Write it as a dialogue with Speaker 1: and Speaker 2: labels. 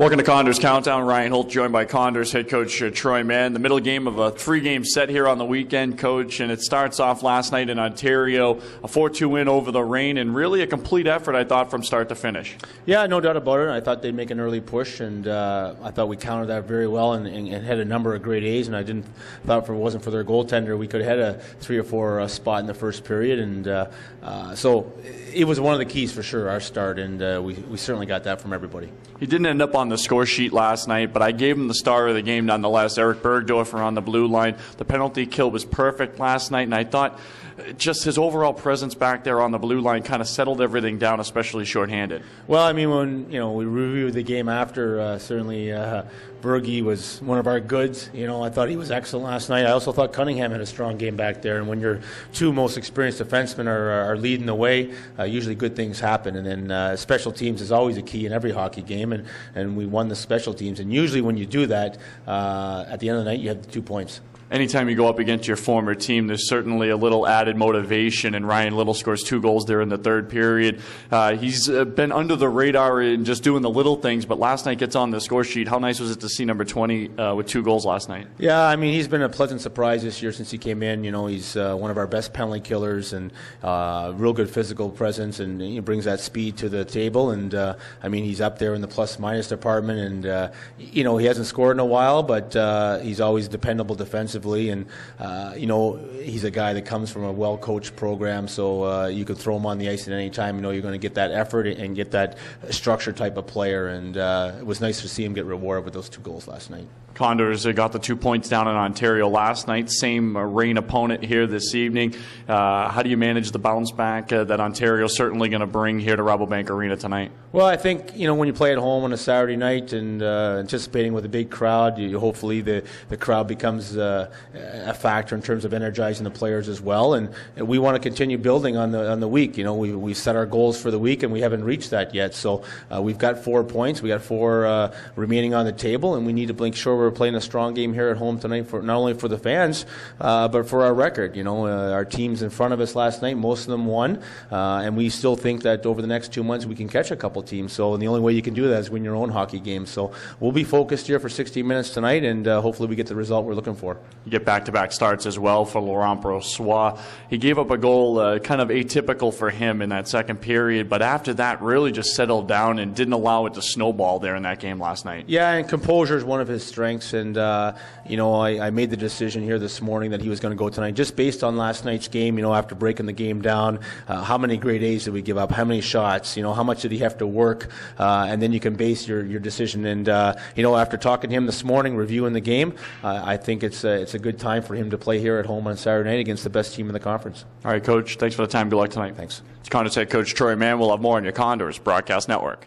Speaker 1: Welcome to Condors Countdown. Ryan Holt joined by Condors head coach Troy Mann. The middle game of a three-game set here on the weekend, coach, and it starts off last night in Ontario, a 4-2 win over the Reign, and really a complete effort, I thought, from start to finish.
Speaker 2: Yeah, no doubt about it. I thought they'd make an early push, and I thought we countered that very well and had a number of great A's, and I thought if it wasn't for their goaltender, we could have had a 3 or 4 spot in the first period, and so it was one of the keys for sure, our start, and we certainly got that from everybody.
Speaker 1: He didn't end up on the score sheet last night, but I gave him the star of the game nonetheless. Eric Bergdorfer on the blue line. The penalty kill was perfect last night, and I thought just his overall presence back there on the blue line kind of settled everything down, especially shorthanded.
Speaker 2: Well, I mean, when we reviewed the game after, certainly Bergie was one of our goods. I thought he was excellent last night. I also thought Cunningham had a strong game back there, and when your two most experienced defensemen are leading the way, usually good things happen. And then special teams is always a key in every hockey game, and we won the special teams. And usually when you do that, at the end of the night, you have the 2 points.
Speaker 1: Anytime you go up against your former team, there's certainly a little added motivation, and Ryan Little scores 2 goals there in the third period. He's been under the radar in just doing the little things, but last night gets on the score sheet. How nice was it to see number 20 with 2 goals last night?
Speaker 2: Yeah, I mean, he's been a pleasant surprise this year since he came in. He's one of our best penalty killers and real good physical presence, and he brings that speed to the table. And, I mean, he's up there in the plus-minus department, and, he hasn't scored in a while, but he's always dependable defensively. And he's a guy that comes from a well-coached program, so you could throw him on the ice at any time. You're going to get that effort and get that structure type of player, and it was nice to see him get rewarded with those 2 goals last night.
Speaker 1: Condors got the 2 points down in Ontario last night. Same Reign opponent here this evening. How do you manage the bounce back that Ontario's certainly going to bring here to Rabobank Arena tonight?
Speaker 2: Well, I think when you play at home on a Saturday night and anticipating with a big crowd, hopefully the crowd becomes a factor in terms of energizing the players as well. And we want to continue building on the week. We set our goals for the week and we haven't reached that yet. So we've got 4 points. We got 4 remaining on the table, and we need to make sure we're playing a strong game here at home tonight, for not only for the fans, but for our record. Our teams in front of us last night, most of them won, and we still think that over the next 2 months we can catch a couple teams. So the only way you can do that is win your own hockey game. So we'll be focused here for 60 minutes tonight, and hopefully we get the result we're looking for.
Speaker 1: You get back-to-back starts as well for Laurent Brossois. He gave up a goal kind of atypical for him in that second period, but after that really just settled down and didn't allow it to snowball there in that game last night. Yeah,
Speaker 2: and composure is one of his strengths. And, I made the decision here this morning that he was going to go tonight just based on last night's game, after breaking the game down. How many great A's did we give up? How many shots? How much did he have to work? And then you can base your decision. And, after talking to him this morning, reviewing the game, I think it's a good time for him to play here at home on Saturday night against the best team in the conference.
Speaker 1: All right, Coach. Thanks for the time. Good luck tonight.
Speaker 2: Thanks.
Speaker 1: It's Condors head coach Troy Mann. We'll have more on your Condors Broadcast Network.